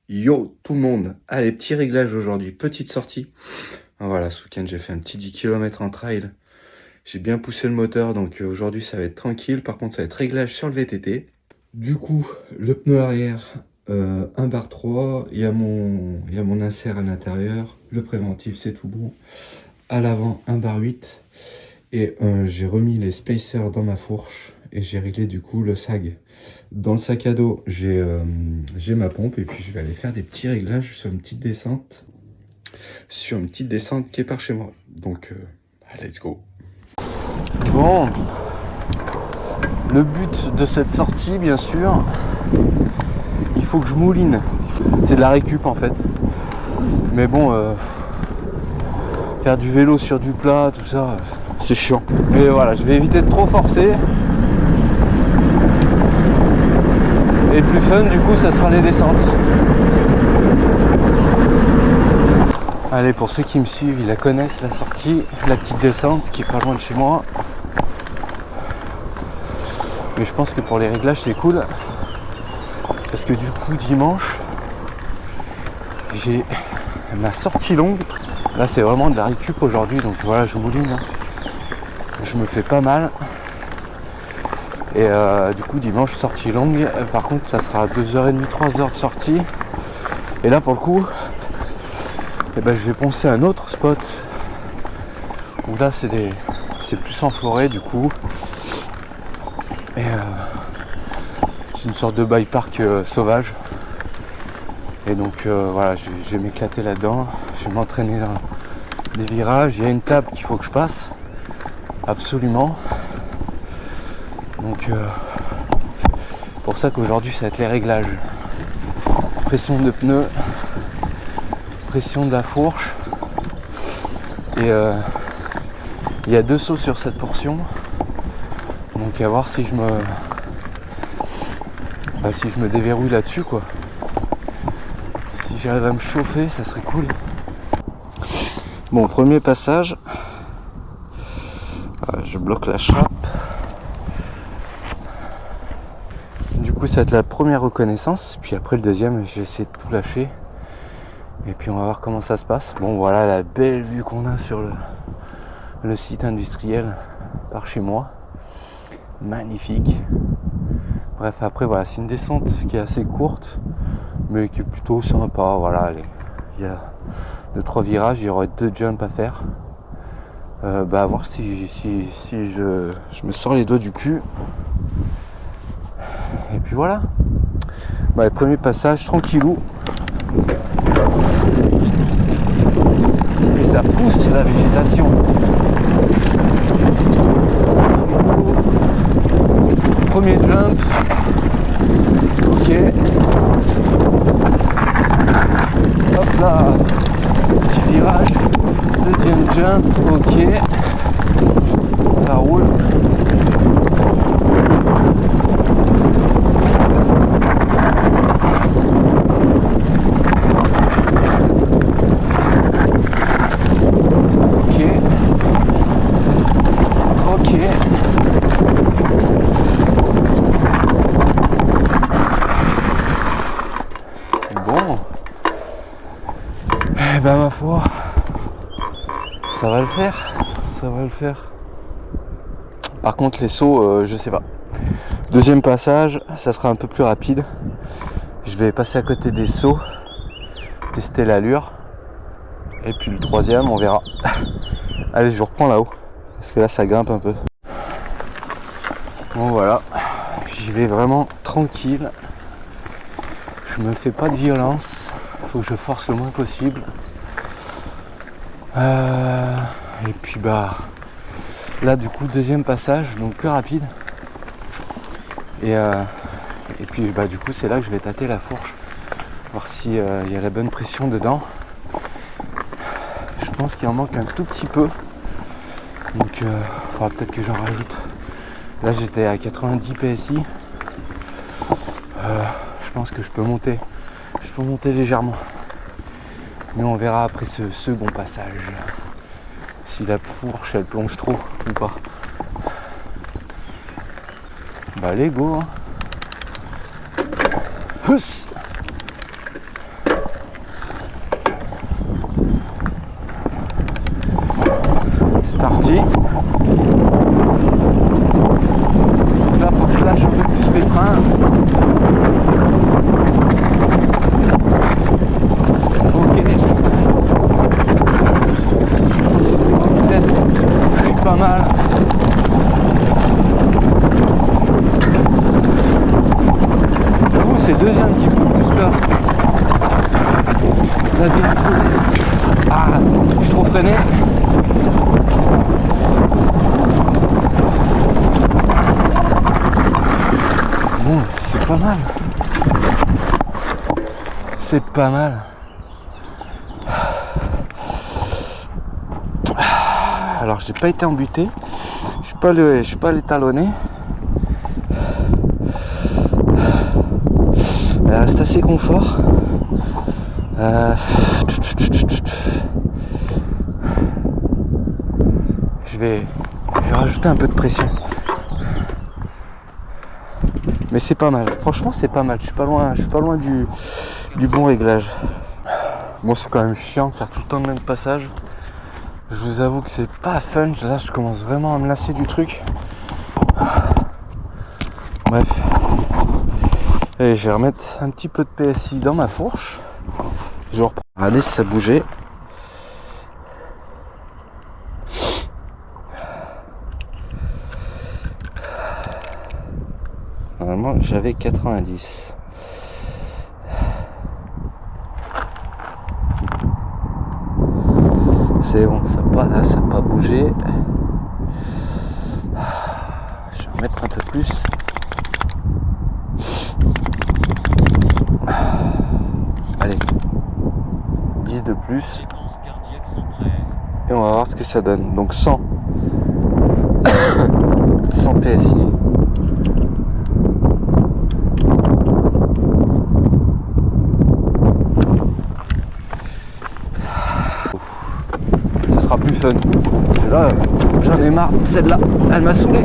Yo tout le monde, allez petit réglage aujourd'hui, petite sortie. Voilà, ce week-end j'ai fait un petit 10 km en trail. J'ai bien poussé le moteur donc aujourd'hui ça va être tranquille. Par contre ça va être réglage sur le VTT. Du coup le pneu arrière, 1 bar 3, il y a mon insert à l'intérieur. Le préventif c'est tout bon. À l'avant 1 bar 8. Et j'ai remis les spacers dans ma fourche et j'ai réglé du coup le sag. Dans le sac à dos, j'ai ma pompe et puis je vais aller faire des petits réglages sur une petite descente. Sur une petite descente qui est par chez moi. Donc, let's go. Bon, le but de cette sortie, bien sûr, il faut que je mouline. C'est de la récup en fait. Mais bon, faire du vélo sur du plat, tout ça, c'est chiant. Mais voilà, je vais éviter de trop forcer. Et le plus fun, du coup, ça sera les descentes. Allez, pour ceux qui me suivent, ils la connaissent, la sortie, la petite descente qui est pas loin de chez moi. Mais je pense que pour les réglages, c'est cool. Parce que du coup, dimanche, j'ai ma sortie longue. Là, c'est vraiment de la récup aujourd'hui. Donc voilà, je mouline. Hein. Je me fais pas mal. Et du coup, dimanche, sortie longue. Par contre, ça sera 2h30, 3h de sortie. Et là, pour le coup, eh ben, je vais poncer un autre spot. Où là, c'est plus en forêt, du coup. Et c'est une sorte de bike park sauvage. Et donc voilà, je vais m'éclater là-dedans. Je vais m'entraîner dans des virages. Il y a une table qu'il faut que je passe. Absolument. Donc pour ça qu'aujourd'hui ça va être les réglages. Pression de pneus, pression de la fourche. Et il y a 2 sauts sur cette portion. Donc à voir si je me déverrouille là-dessus quoi. Si j'arrive à me chauffer, ça serait cool. Bon, premier passage. Je bloque la chape. Du coup, ça va être la première reconnaissance. Puis après, le deuxième, je vais essayer de tout lâcher. Et puis, on va voir comment ça se passe. Bon, voilà la belle vue qu'on a sur le site industriel par chez moi. Magnifique. Bref, après, voilà, c'est une descente qui est assez courte, mais qui est plutôt sympa. Voilà, il y a 2-3 virages, il y aurait 2 jumps à faire. À voir si je me sors les doigts du cul. Et puis voilà. Le premier passage tranquillou. Et ça pousse la végétation. Premier jump. Ok. Hop là. Petit virage. Deuxième jump. Ok. Ça roule. Ma foi, ça va le faire, Par contre les sauts, je sais pas. Deuxième passage, ça sera un peu plus rapide. Je vais passer à côté des sauts, tester l'allure. Et puis le troisième, on verra. Allez, je vous reprends là-haut, parce que là ça grimpe un peu. Bon voilà, j'y vais vraiment tranquille. Je me fais pas de violence, faut que je force le moins possible. Et puis là du coup deuxième passage, donc plus rapide. Et puis du coup c'est là que je vais tâter la fourche, voir si il y a la bonne pression dedans. Je pense qu'il en manque un tout petit peu, donc il faudra peut-être que j'en rajoute. Là j'étais à 90 PSI. Je pense que je peux monter légèrement. Mais on verra après ce second passage si la fourche elle plonge trop ou pas. Allez go hein. deuxième qui fait plus peur. La deuxième. Ah, je suis trop freiné. Bon, c'est pas mal. C'est pas mal. Alors j'ai pas été embuté. Je suis pas allé talonner. Elle reste assez confort. Je vais rajouter un peu de pression. Mais c'est pas mal. Franchement c'est pas mal. Je suis pas loin du bon réglage. Bon, c'est quand même chiant de faire tout le temps le même passage. Je vous avoue que c'est pas fun. Là je commence vraiment à me lasser du truc. Bref. Et je vais remettre un petit peu de PSI dans ma fourche. Je vais reprendre. Regardez si ça bougeait. Normalement j'avais 90. C'est bon, ça n'a pas bougé. Je vais remettre un peu plus. Allez, 10 de plus. Et on va voir ce que ça donne. Donc 100. 100 PSI. Ça sera plus fun. Là, j'en ai marre. Celle-là, elle m'a saoulé.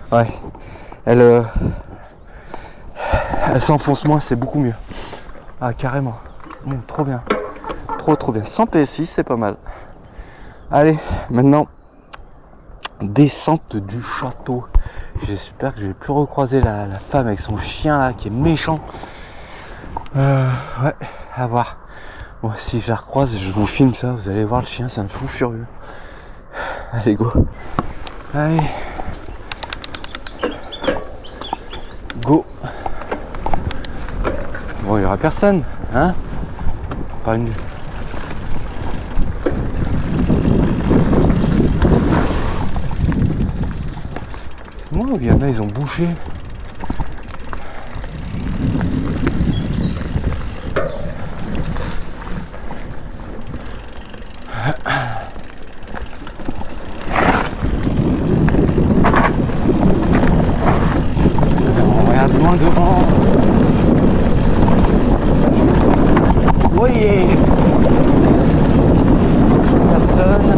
Ouais, elle s'enfonce moins, c'est beaucoup mieux. Ah, carrément. Trop bien. Trop bien. 100 PSI, c'est pas mal. Allez, maintenant, descente du château. J'espère que je vais plus recroiser la femme avec son chien là qui est méchant. Ouais, à voir. Bon, si je la recroise, je vous filme ça. Vous allez voir le chien, c'est un fou furieux. Allez, go. Allez. Go. Bon, il n'y aura personne, hein? Pas une... Moi, il y en a, ils ont bouché. Loin devant. Oui. Personne.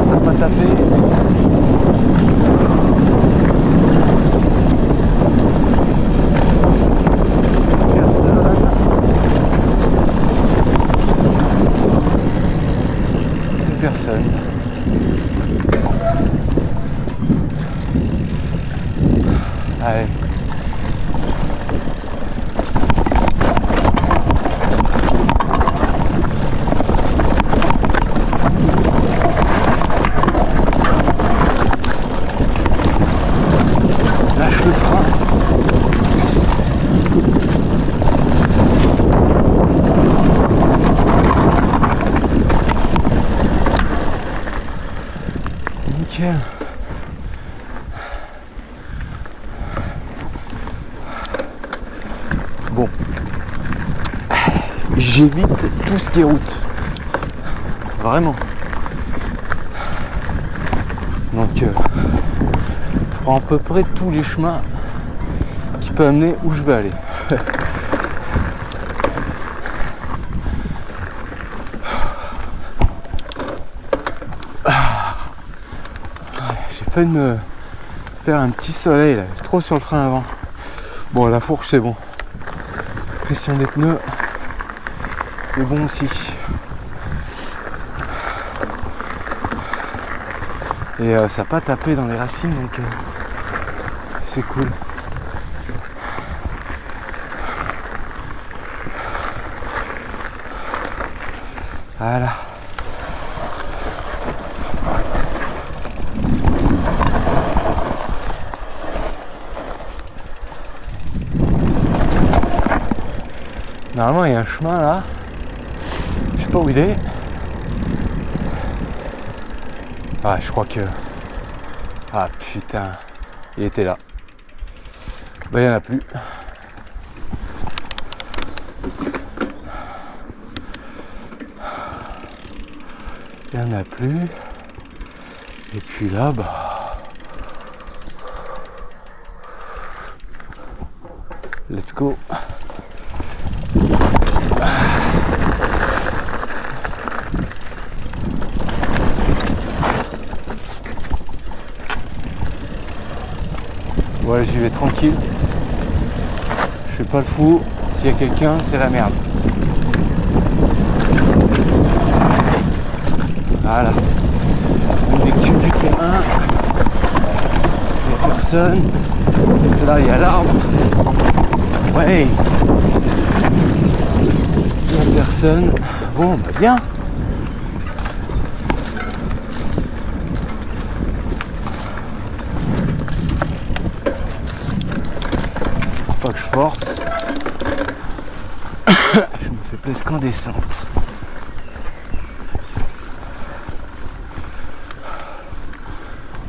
Ça va taper. Personne. Allez. Lâche le frein. Nickel. Bon, j'évite tout ce qui est route, vraiment. Donc, je prends à peu près tous les chemins qui peuvent amener où je veux aller. failli me faire un petit soleil là, trop sur le frein avant. Bon, la fourche c'est bon. Pression des pneus, c'est bon aussi. Et ça n'a pas tapé dans les racines, donc c'est cool. Voilà. Normalement il y a un chemin là. Je sais pas où il est. Ah, je crois que... Ah putain, il était là. Bah il n'y en a plus. Il n'y en a plus. Et puis là, bah... Let's go. Voilà, j'y vais tranquille. Je fais pas le fou. S'il y a quelqu'un, c'est la merde. Voilà. Une lecture du terrain. Il n'y a personne. Là, il y a l'arbre. Ouais. Il n'y a personne. Bon, bah bien. Faut pas que je force. Je me fais presque en descente.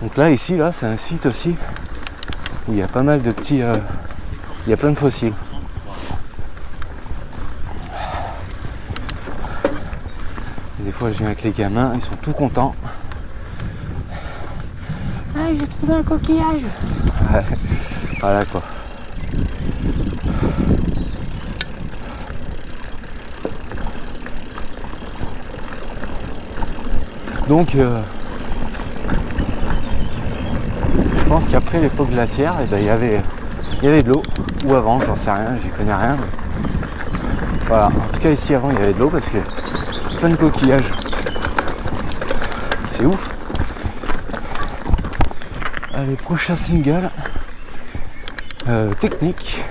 Donc là, ici, là, c'est un site aussi où il y a pas mal de petits... il y a plein de fossiles. Et des fois, je viens avec les gamins, ils sont tout contents. Ah, j'ai trouvé un coquillage. Ouais, voilà quoi. Donc, je pense qu'après l'époque glaciaire, eh ben, il y avait de l'eau. Ou avant, j'en sais rien, j'y connais rien. Mais... Voilà, en tout cas ici avant il y avait de l'eau parce que plein de coquillages. C'est ouf. Allez, prochain single. Technique.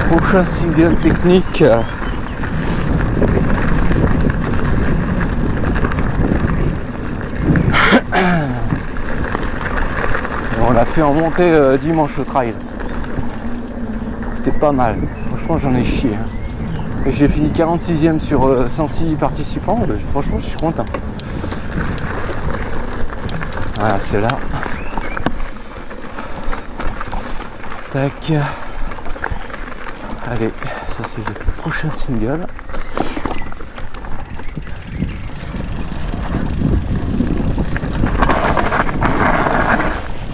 Prochain single technique. On l'a fait en montée dimanche au trail. C'était pas mal. Franchement, j'en ai chié. Hein. Et j'ai fini 46e sur 106 participants. Franchement, je suis content. Voilà, c'est là. Tac. Allez, ça c'est le prochain single.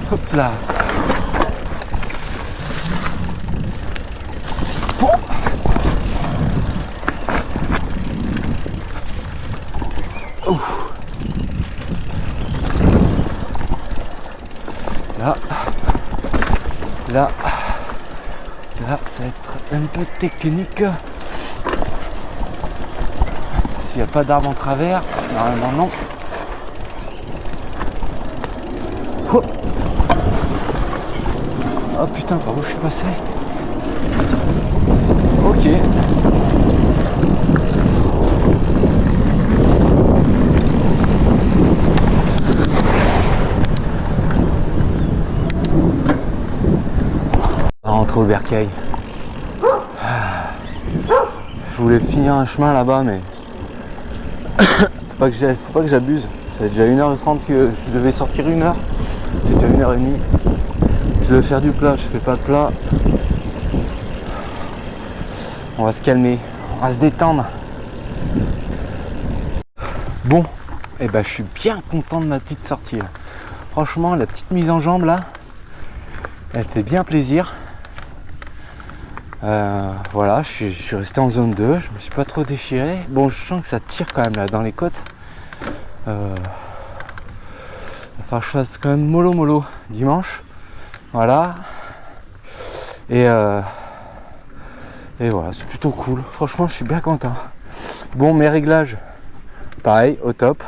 Hop là. Oh. Oh. Là, là, là, ça va être un peu technique. S'il n'y a pas d'arbre en travers, normalement non. Oh. Oh putain, par où je suis passé? Ok. On va rentrer au bercail. Je voulais finir un chemin là-bas, mais faut pas que j'abuse. Ça fait déjà 1h30 que je devais sortir 1h. C'est déjà 1h30. Je veux faire du plat, je fais pas de plat. On va se calmer, on va se détendre. Bon, et ben je suis bien content de ma petite sortie là. Franchement, la petite mise en jambe là, elle fait bien plaisir. Voilà, je suis resté en zone 2, je me suis pas trop déchiré. Bon, je sens que ça tire quand même là dans les côtes. Enfin, je fasse quand même mollo dimanche. Voilà. Et voilà, c'est plutôt cool. Franchement, je suis bien content. Bon, mes réglages, pareil, au top.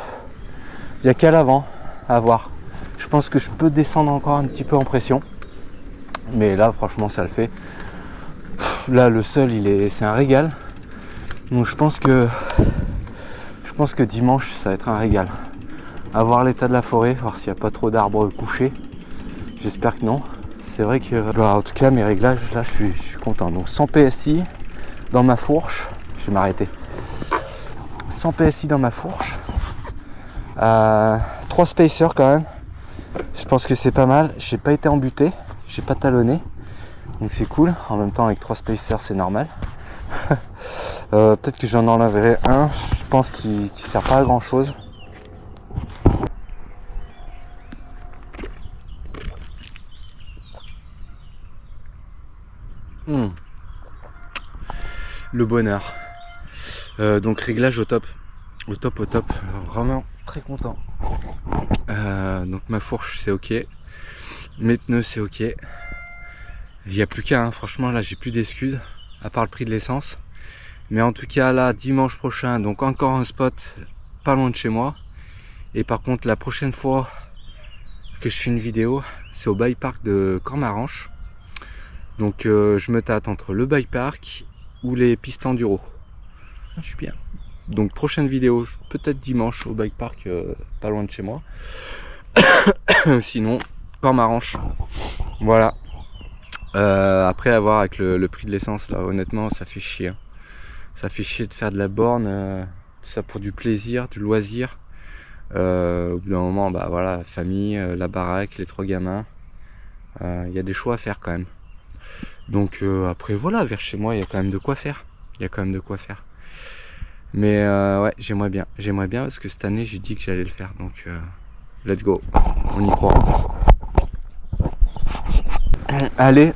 Il n'y a qu'à l'avant à voir. Je pense que je peux descendre encore un petit peu en pression. Mais là, franchement, ça le fait. Là, le sol, c'est un régal. Donc, je pense que dimanche, ça va être un régal. À voir l'état de la forêt, voir s'il n'y a pas trop d'arbres couchés. J'espère que non. C'est vrai que, en tout cas, mes réglages, là, je suis content. Donc, 100 PSI dans ma fourche. Je vais m'arrêter. 100 PSI dans ma fourche. 3 spacers quand même. Je pense que c'est pas mal. J'ai pas été embuté. J'ai pas talonné. Donc, c'est cool. En même temps, avec 3 spacers, c'est normal. Peut-être que j'en enlèverai un. Je pense qu'il sert pas à grand chose. Le bonheur. Donc réglage au top. Au top. Vraiment très content. Donc ma fourche c'est ok. Mes pneus c'est ok. Il n'y a plus qu'à, hein. Franchement là j'ai plus d'excuses. À part le prix de l'essence. Mais en tout cas là dimanche prochain, donc encore un spot pas loin de chez moi. Et par contre la prochaine fois que je fais une vidéo, c'est au bike park de Cormaranche. Donc je me tâte entre le bike park ou les pistes enduro. Je suis bien. Donc prochaine vidéo, peut-être dimanche au bike park pas loin de chez moi. Sinon, Cormaranche. Voilà. Après avoir avec le prix de l'essence, là honnêtement ça fait chier. Hein. Ça fait chier de faire de la borne, ça pour du plaisir, du loisir. Au bout d'un moment, bah voilà, famille, la baraque, les 3 gamins. Il y a des choix à faire quand même. Donc après voilà, vers chez moi il y a quand même de quoi faire. Mais ouais, j'aimerais bien parce que cette année j'ai dit que j'allais le faire. Donc let's go, on y croit. Allez,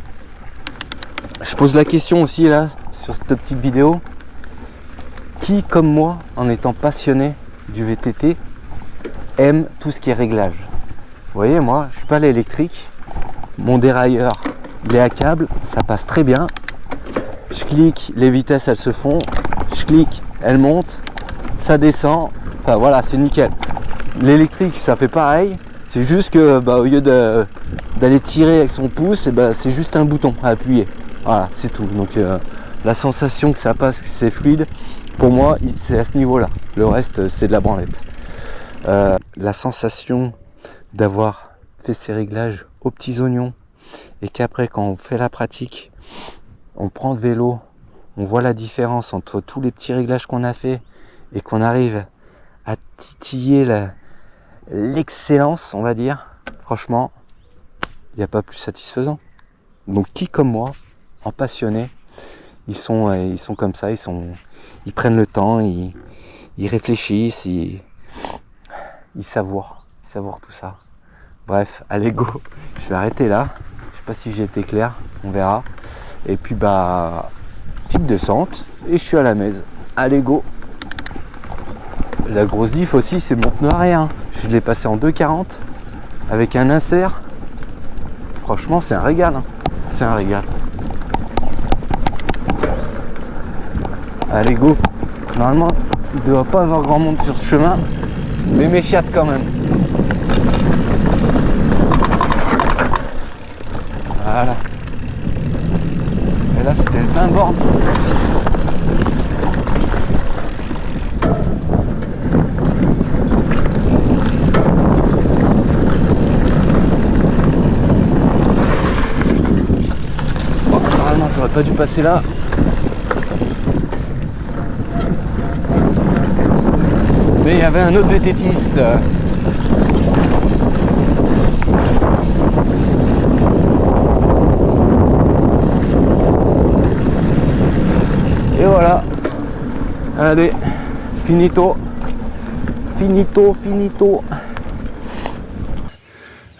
je pose la question aussi là sur cette petite vidéo. Qui comme moi, en étant passionné du VTT, aime tout ce qui est réglage? Vous voyez, moi je suis pas l'électrique, mon dérailleur il est à câble, ça passe très bien. Je clique, les vitesses elles se font. Je clique, elles montent. Ça descend. Enfin voilà, c'est nickel. L'électrique ça fait pareil. C'est juste que au lieu d'aller tirer avec son pouce, et c'est juste un bouton à appuyer. Voilà, c'est tout. Donc la sensation que ça passe, que c'est fluide, pour moi c'est à ce niveau là. Le reste c'est de la branlette. La sensation d'avoir fait ces réglages aux petits oignons, et qu'après quand on fait la pratique, on prend le vélo, on voit la différence entre tous les petits réglages qu'on a fait et qu'on arrive à titiller l'excellence, on va dire, franchement, il n'y a pas plus satisfaisant. Donc qui comme moi, en passionné, ils sont comme ça, ils prennent le temps, ils réfléchissent, ils savourent tout ça. Bref, allez go, je vais arrêter là. Je sais pas si j'ai été clair, on verra. Et puis petite descente et je suis à la maison. Allez go. La grosse diff aussi, c'est mon pneu arrière. Je l'ai passé en 2,40 avec un insert. Franchement, c'est un régal. Hein. C'est un régal. Allez go. Normalement, il ne doit pas avoir grand monde sur ce chemin, mais mes Fiat quand même. Voilà. Et là c'était le 20 bornes. Bon, normalement j'aurais pas dû passer là. Mais il y avait un autre VTTiste. Et voilà. Allez, finito.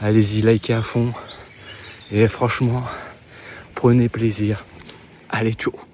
Allez-y, likez à fond. Et franchement, prenez plaisir. Allez, ciao.